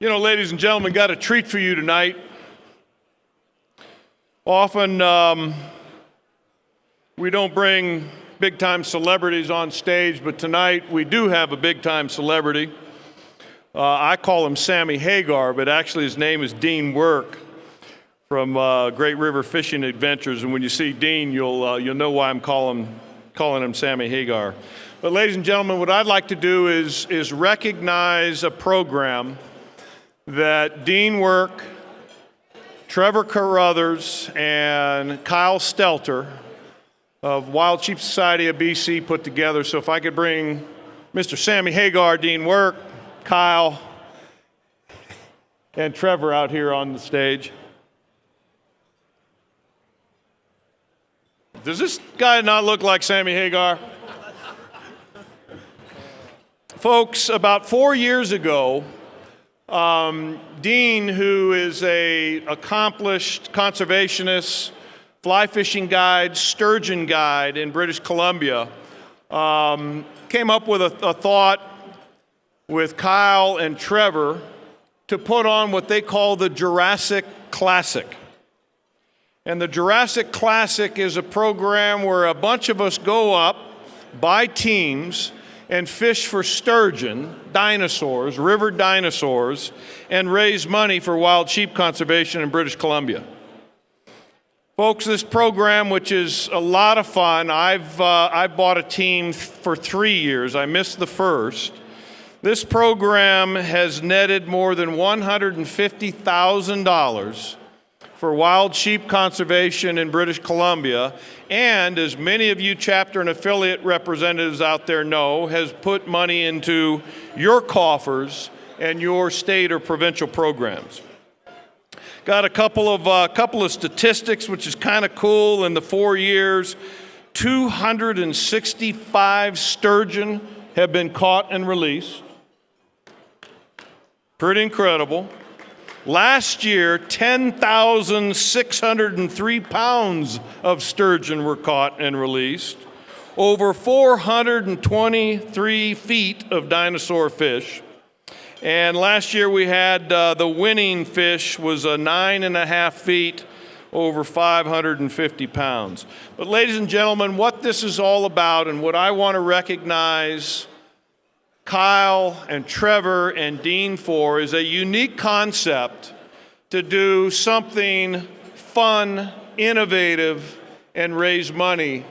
You know, ladies and gentlemen, got a treat for you tonight. Often we don't bring big-time celebrities on stage, but tonight we do have a big-time celebrity. I call him Sammy Hagar, but actually his name is Dean Work from Great River Fishing Adventures. And when you see Dean, you'll know why I'm calling him Sammy Hagar. But ladies and gentlemen, what I'd like to do is recognize a program that Dean Work, Trevor Carruthers, and Kyle Stelter of Wild Sheep Society of BC put together. So if I could bring Mr. Sammy Hagar, Dean Work, Kyle, and Trevor out here on the stage. Does this guy not look like Sammy Hagar? Folks, about 4 years ago, Dean, who is an accomplished conservationist, fly fishing guide, sturgeon guide in British Columbia, came up with a thought with Kyle and Trevor to put on what they call the Jurassic Classic. And the Jurassic Classic is a program where a bunch of us go up by teams and fish for sturgeon, dinosaurs, river dinosaurs, and raise money for wild sheep conservation in British Columbia. Folks, this program, which is a lot of fun, I bought a team for 3 years. I missed the first. This program has netted more than $150,000 for wild sheep conservation in British Columbia, and as many of you chapter and affiliate representatives out there know, has put money into your coffers and your state or provincial programs. Got a couple of statistics, which is kind of cool. In the 4 years, 265 sturgeon have been caught and released. Pretty incredible. Last year, 10,603 pounds of sturgeon were caught and released. Over 423 feet of dinosaur fish. And last year we had the winning fish was 9.5 feet, over 550 pounds. But ladies and gentlemen, what this is all about and what I want to recognize Kyle and Trevor and Dean for is a unique concept to do something fun, innovative, and raise money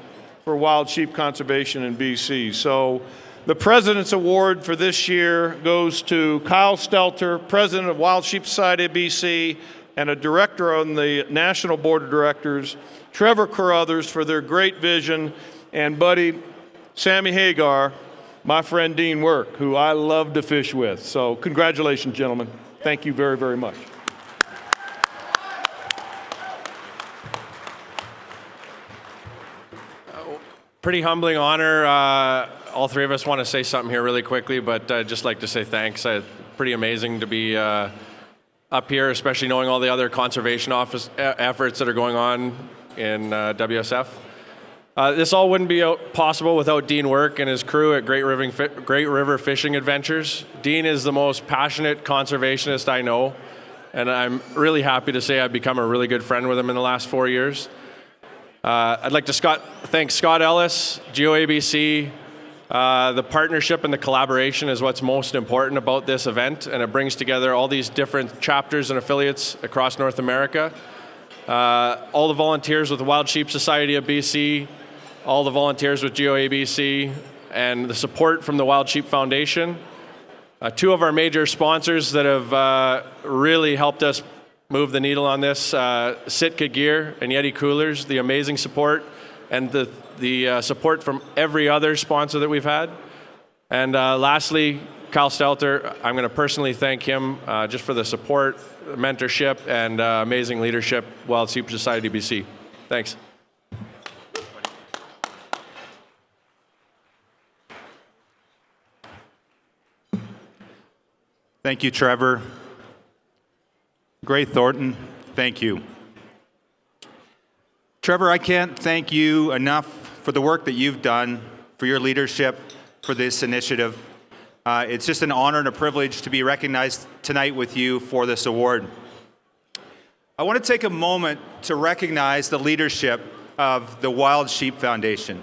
for wild sheep conservation in BC. So the President's Award for this year goes to Kyle Stelter, President of Wild Sheep Society of BC, and a director on the National Board of Directors, Trevor Carruthers, for their great vision, and buddy Sammy Hagar, my friend Dean Work, who I love to fish with. So congratulations, gentlemen. Thank you very, very much. Pretty humbling honor. All three of us want to say something here really quickly, but I'd just like to say thanks. Pretty amazing to be up here, especially knowing all the other conservation efforts that are going on in WSF. This all wouldn't be possible without Dean Work and his crew at Great River Fishing Adventures. Dean is the most passionate conservationist I know, and I'm really happy to say I've become a really good friend with him in the last 4 years. I'd like to thank Scott Ellis, GeoABC. The partnership and the collaboration is what's most important about this event, and it brings together all these different chapters and affiliates across North America. All the volunteers with the Wild Sheep Society of BC, all the volunteers with GeoABC, and the support from the Wild Sheep Foundation. Two of our major sponsors that have really helped us move the needle on this, Sitka Gear and Yeti Coolers, the amazing support, and the support from every other sponsor that we've had. And lastly, Kyle Stelter, I'm going to personally thank him just for the support, mentorship, and amazing leadership, Wild Sheep Society BC. Thanks. Thank you, Trevor. N Thornton, thank you. Trevor, I can't thank you enough for the work that you've done, for your leadership, for this initiative. It's just an honor and a privilege to be recognized tonight with you for this award. I want to take a moment to recognize the leadership of the Wild Sheep Foundation.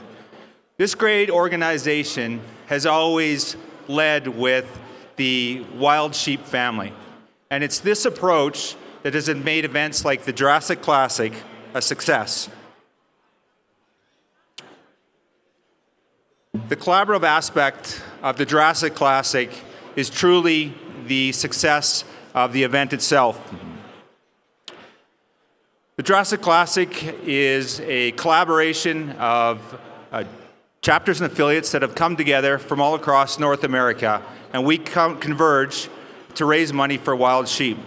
This great organization has always led with the wild sheep family. And it's this approach that has made events like the Jurassic Classic a success. The collaborative aspect of the Jurassic Classic is truly the success of the event itself. The Jurassic Classic is a collaboration of chapters and affiliates that have come together from all across North America, and we converge to raise money for wild sheep.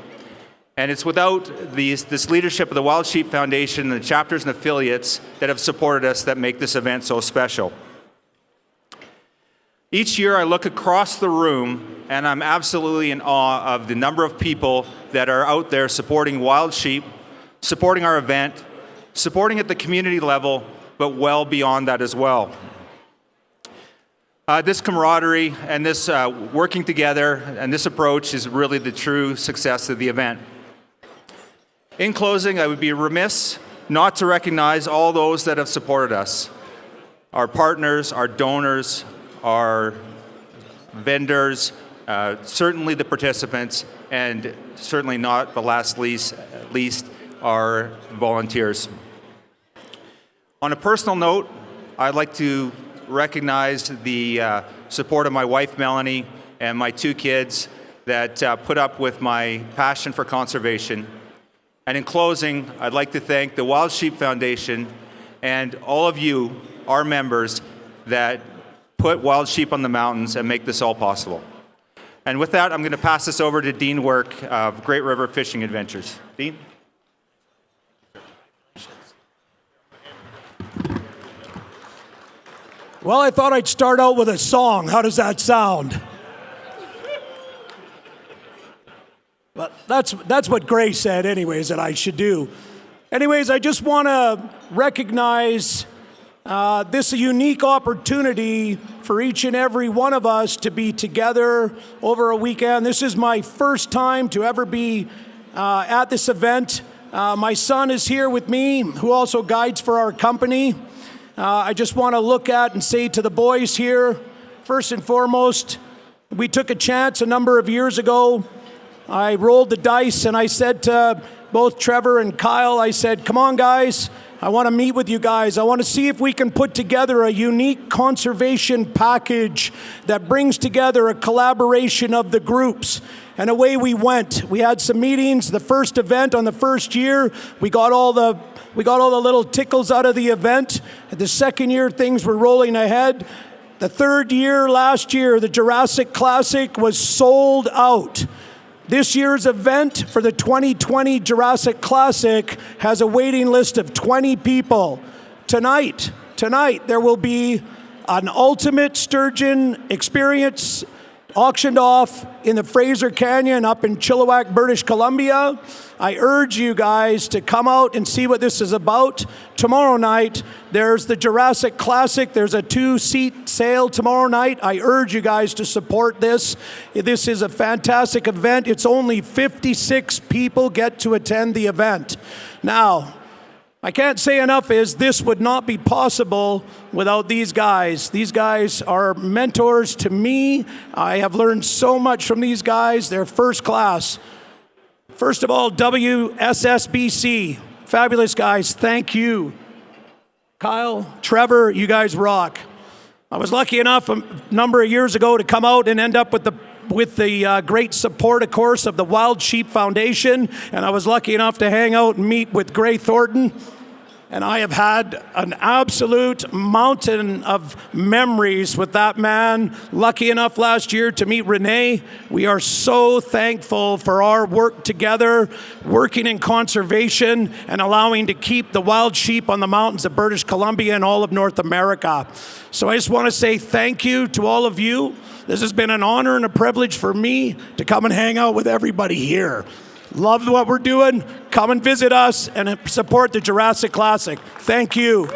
And it's without this leadership of the Wild Sheep Foundation and the chapters and affiliates that have supported us that make this event so special. Each year I look across the room and I'm absolutely in awe of the number of people that are out there supporting wild sheep, supporting our event, supporting at the community level, but well beyond that as well. This camaraderie and this working together and this approach is really the true success of the event. In closing, I would be remiss not to recognize all those that have supported us. Our partners, our donors, our vendors, certainly the participants, and certainly not the least our volunteers. On a personal note, I'd like to recognize the support of my wife, Melanie, and my 2 kids that put up with my passion for conservation. And in closing, I'd like to thank the Wild Sheep Foundation and all of you, our members, that put wild sheep on the mountains and make this all possible. And with that, I'm going to pass this over to Dean Work of Great River Fishing Adventures. Dean? Well, I thought I'd start out with a song. How does that sound? But that's what Grace said anyways that I should do. Anyways, I just want to recognize this unique opportunity for each and every one of us to be together over a weekend. This is my first time to ever be at this event. My son is here with me, who also guides for our company. I just want to look at and say to the boys here, first and foremost, we took a chance a number of years ago. I rolled the dice and I said to both Trevor and Kyle, I said, come on guys, I want to meet with you guys. I want to see if we can put together a unique conservation package that brings together a collaboration of the groups. And away we went. We had some meetings. The first event on the first year, we got all the little tickles out of the event. The second year, things were rolling ahead. The third year, last year, the Jurassic Classic was sold out. This year's event for the 2020 Jurassic Classic has a waiting list of 20 people. Tonight, there will be an ultimate sturgeon experience auctioned off in the Fraser Canyon up in Chilliwack, British Columbia. I urge you guys to come out and see what this is about. Tomorrow night, there's the Jurassic Classic. There's a 2-seat sale tomorrow night. I urge you guys to support this. This is a fantastic event. It's only 56 people get to attend the event. Now, I can't say enough is this would not be possible without these guys. These guys are mentors to me. I have learned so much from these guys. They're first class. First of all, WSSBC. Fabulous guys. Thank you. Kyle, Trevor, you guys rock. I was lucky enough a number of years ago to come out and end up with the great support, of course, of the Wild Sheep Foundation, and I was lucky enough to hang out and meet with N Thornton. And I have had an absolute mountain of memories with that man. Lucky enough last year to meet Renee. We are so thankful for our work together, working in conservation and allowing to keep the wild sheep on the mountains of British Columbia and all of North America. So I just want to say thank you to all of you. This has been an honor and a privilege for me to come and hang out with everybody here. Love what we're doing. Come and visit us and support the Jurassic Classic. Thank you.